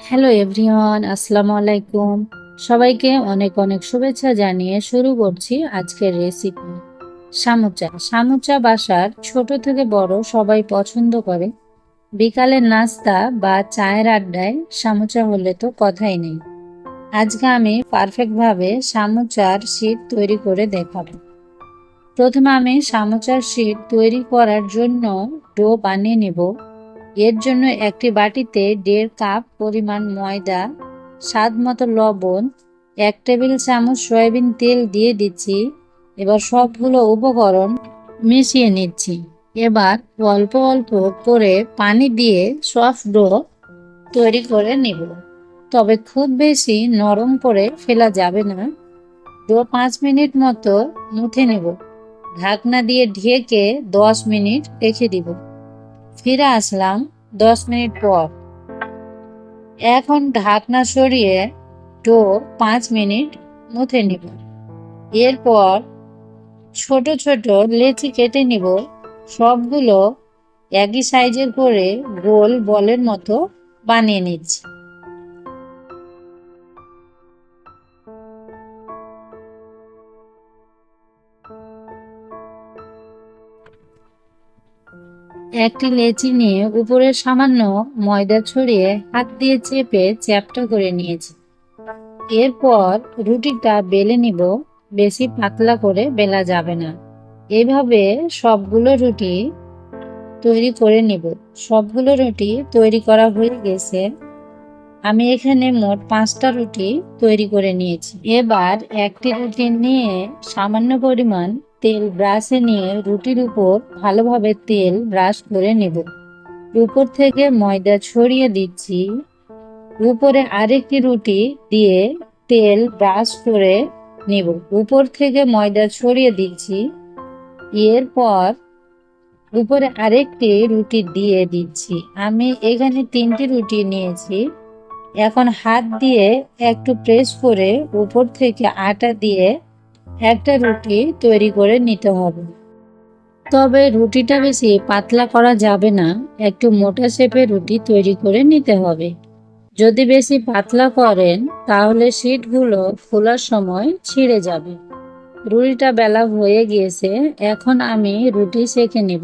Hello everyone, আসসালামু আলাইকুম। সবাইকে অনেক অনেক শুভেচ্ছা জানিয়ে শুরু করছি আজকের রেসিপি। সামুচা। সামুচা বাসার ছোট থেকে বড় সবাই পছন্দ করে। বিকালের নাস্তা বা চায়ের আড্ডায় সামুচা হলে তো কথাই নেই। আজকে আমি পারফেক্টভাবে সামুচার শীট তৈরি করে দেখাবো। প্রথমে আমি সামুচার শীট তৈরি করার জন্য ডো বানিয়ে নেব। এর জন্য একটি বাটিতে 1.5 কাপ পরিমাণ ময়দা, স্বাদ মতো লবণ, 1 টেবিল চামচ সয়াবিন তেল দিয়ে দিচ্ছি। এবার সবগুলো উপকরণ মিশিয়ে নিচ্ছি। এবার অল্প অল্প করে পানি দিয়ে সফট ডো তৈরি করে নেব। তবে খুব বেশি নরম করে ফেলা যাবে না। ডো 5 মিনিট মতো মুথে নেব। ঢাকনা দিয়ে ঢেকে 10 মিনিট রেখে দিব। ফিরে আসলাম 10 মিনিট পর। এখন ঢাকনা সরিয়ে ডো 5 মিনিট মুথে নিব। এরপর ছোট ছোট লেচি কেটে নিব। সবগুলো একই সাইজের করে গোল বলের মতো বানিয়ে নিচ্ছি। একটি লেচি নিয়ে উপরে সামান্য ময়দা ছড়িয়ে হাত দিয়ে চেপে চ্যাপ্টা করে নিয়েছি। এরপর রুটিটা বেলে নিব। বেশি পাতলা করে বেলা যাবে না। এইভাবে সবগুলো রুটি তৈরি করে নিব। সবগুলো রুটি তৈরি করা হয়ে গেছে। আমি এখানে মোট 5টা রুটি তৈরি করে নিয়েছি। এবার একটি রুটি নিয়ে সামান্য পরিমাণ তেল ব্রাশে নিয়ে রুটির উপর ভালোভাবে তেল ব্রাশ করে নেব। উপর থেকে ময়দা ছড়িয়ে দিচ্ছি। উপরে আরেকটি রুটি দিয়ে তেল ব্রাশ করে নেব। উপর থেকে ময়দা ছড়িয়ে দিচ্ছি। এরপর উপরে আরেকটি রুটি দিয়ে দিচ্ছি। আমি এখানে 3টি রুটি নিয়েছি। এখন হাত দিয়ে একটু প্রেস করে উপর থেকে আটা দিয়ে একটা রুটি তৈরি করে নিতে হবে। তবে রুটিটা বেশি পাতলা করা যাবে না, একটু মোটা শেপের রুটি তৈরি করে নিতে হবে। যদি বেশি পাতলা করেন তাহলে শীটগুলো খোলার সময় ছিঁড়ে যাবে। রুটিটা বেলা হয়ে গিয়েছে। এখন আমি রুটি সেঁকে নেব।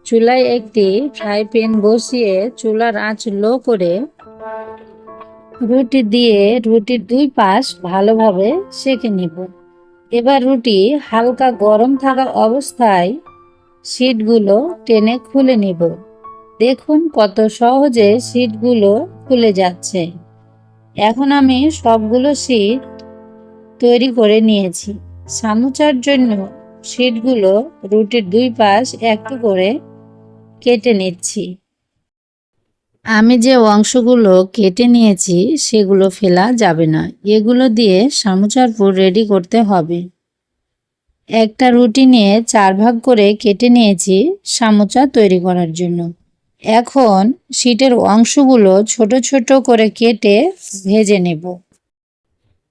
চুলায় একটি ফ্রাই প্যান বসিয়ে চুলার আঁচ লো করে রুটি দিয়ে রুটির 2 পাশ ভালোভাবে সেঁকে নেব। এবার রুটি হালকা গরম থাকা অবস্থায় শীটগুলো টেনে খুলে নেব। দেখুন কত সহজে শীটগুলো খুলে যাচ্ছে। এখন আমি সবগুলো শীট তৈরি করে নিয়েছি। সামুচার জন্য শীটগুলো রুটির 2 পাশ একটু করে কেটে নিচ্ছি। আমি যে অংশগুলো কেটে নিয়েছি সেগুলো ফেলা যাবে না। এগুলো দিয়ে সামুচার পুর রেডি করতে হবে। একটা রুটি নিয়ে 4 ভাগ করে কেটে নিয়েছি সামুচা তৈরি করার জন্য। এখন শীটের অংশগুলো ছোট ছোট করে কেটে ভেজে নেব।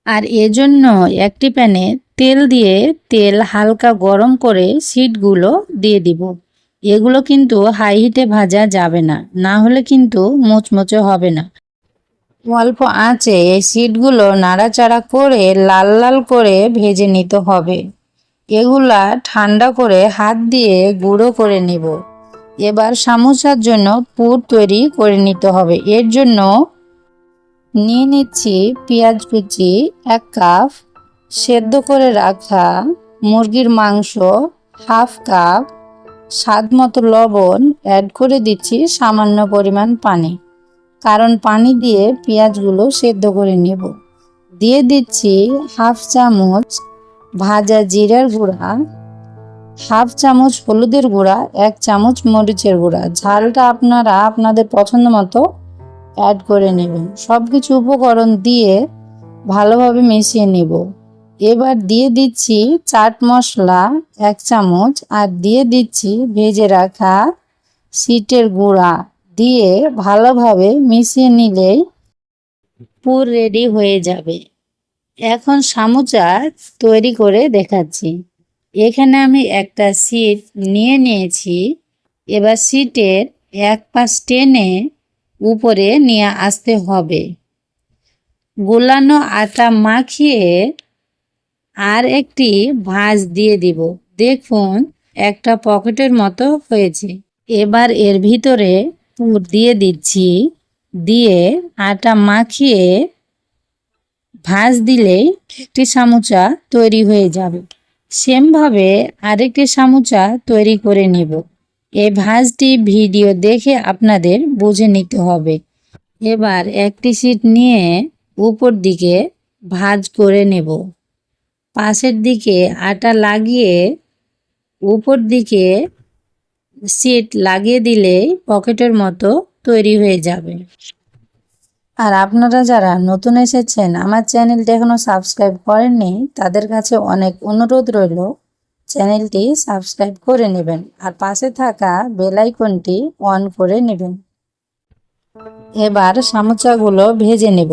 আর এজন্য একটি প্যানে তেল দিয়ে তেল হালকা গরম করে শীটগুলো দিয়ে দিব। এগুলো কিন্তু হাই হিটে ভাজা যাবে না, না হলে কিন্তু মুচমুচে হবে না। অল্প আঁচে এই শীটগুলো নাড়াচাড়া করে লাল লাল করে ভেজে নিতে হবে। এগুলা ঠান্ডা করে হাত দিয়ে গুঁড়ো করে নিব। এবার সামোসার জন্য পুর তৈরি করে নিতে হবে। এর জন্য নিয়ে নিচ্ছি পেঁয়াজ কুচি 1 কাপ, সেদ্ধ করে রাখা মুরগির মাংস 1/2 কাপ, স্বাদ মতো লবণ, অ্যাড করে দিচ্ছি সামান্য পরিমাণ পানি, কারণ পানি দিয়ে পেঁয়াজগুলো সেদ্ধ করে নেব। দিয়ে দিচ্ছি 1/2 চামচ ভাজা জিরার গুঁড়া, 1/2 চামচ হলুদের গুঁড়া, 1 চামচ মরিচের গুঁড়া। ঝালটা আপনারা আপনাদের পছন্দ মতো অ্যাড করে নেবেন। সব কিছু উপকরণ দিয়ে ভালোভাবে মিশিয়ে নেব। এবার দিয়ে দিচ্ছি চাট মশলা 1 চামচ আর দিয়ে দিচ্ছি ভেজে রাখা শীটের গুঁড়া দিয়ে ভালোভাবে মিশিয়ে নিলেই পুর রেডি হয়ে যাবে। এখন সামোচা তৈরি করে দেখাচ্ছি। এখানে আমি একটা শীট নিয়ে নিয়েছি। এবার শীটের এক পাশ টেনে উপরে নিয়ে আসতে হবে। গোলানো আটা মাখিয়ে আর একটি ভাঁজ দিয়ে দিব। দেখুন একটা পকেটের মতো হয়েছে। এবার এর ভিতরে পুর দিয়ে দিচ্ছি। দিয়ে আটা মাখিয়ে ভাঁজ দিলেই একটি সামোচা তৈরি হয়ে যাবে। সেমভাবে আরেকটি সামোচা তৈরি করে নিব। এই ভাঁজটি ভিডিও দেখে আপনাদের বুঝে নিতে হবে। এবার একটি শীট নিয়ে উপর দিকে ভাঁজ করে নেব। পাশের দিকে আটা লাগিয়ে উপর দিকে শীট লাগিয়ে দিলে পকেটের মতো তৈরি হয়ে যাবে। আর আপনারা যারা নতুন এসেছেন আমার চ্যানেলটি এখনো সাবস্ক্রাইব করেননি, তাদের কাছে অনেক অনুরোধ রইল চ্যানেলটি সাবস্ক্রাইব করে নেবেন আর পাশে থাকা বেল আইকনটি অন করে নেবেন। এবার সামোচাগুলো ভেজে নেব।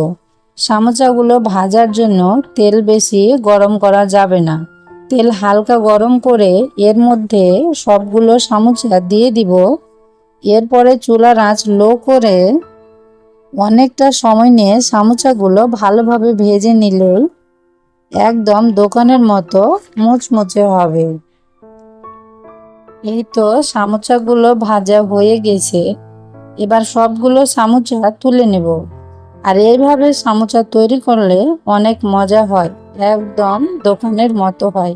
সামোচাগুলো ভাজার জন্য তেল বেশি গরম করা যাবে না। তেল হালকা গরম করে এর মধ্যে সবগুলো সামোচা দিয়ে দিব। এরপরে চুলার আঁচ লো করে অনেকটা সময় নিয়ে সামোচাগুলো ভালোভাবে ভেজে নিলেই একদম দোকানের মতো মুচমুচে হবে। এই তো সামোচাগুলো ভাজা হয়ে গেছে। এবার সবগুলো সামোচা তুলে নেব। আর এইভাবে সামোচা তৈরি করলে অনেক মজা হয়, একদম দোকানের মতো হয়।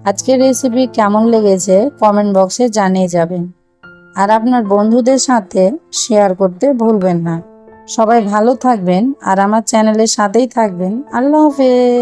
আজকের রেসিপি কেমন লেগেছে কমেন্ট বক্সে জানিয়ে যাবেন। আর আপনার বন্ধুদের সাথে শেয়ার করতে ভুলবেন না। সবাই ভালো থাকবেন আর আমার চ্যানেলের সাথেই থাকবেন। আল্লাহ হাফেজ।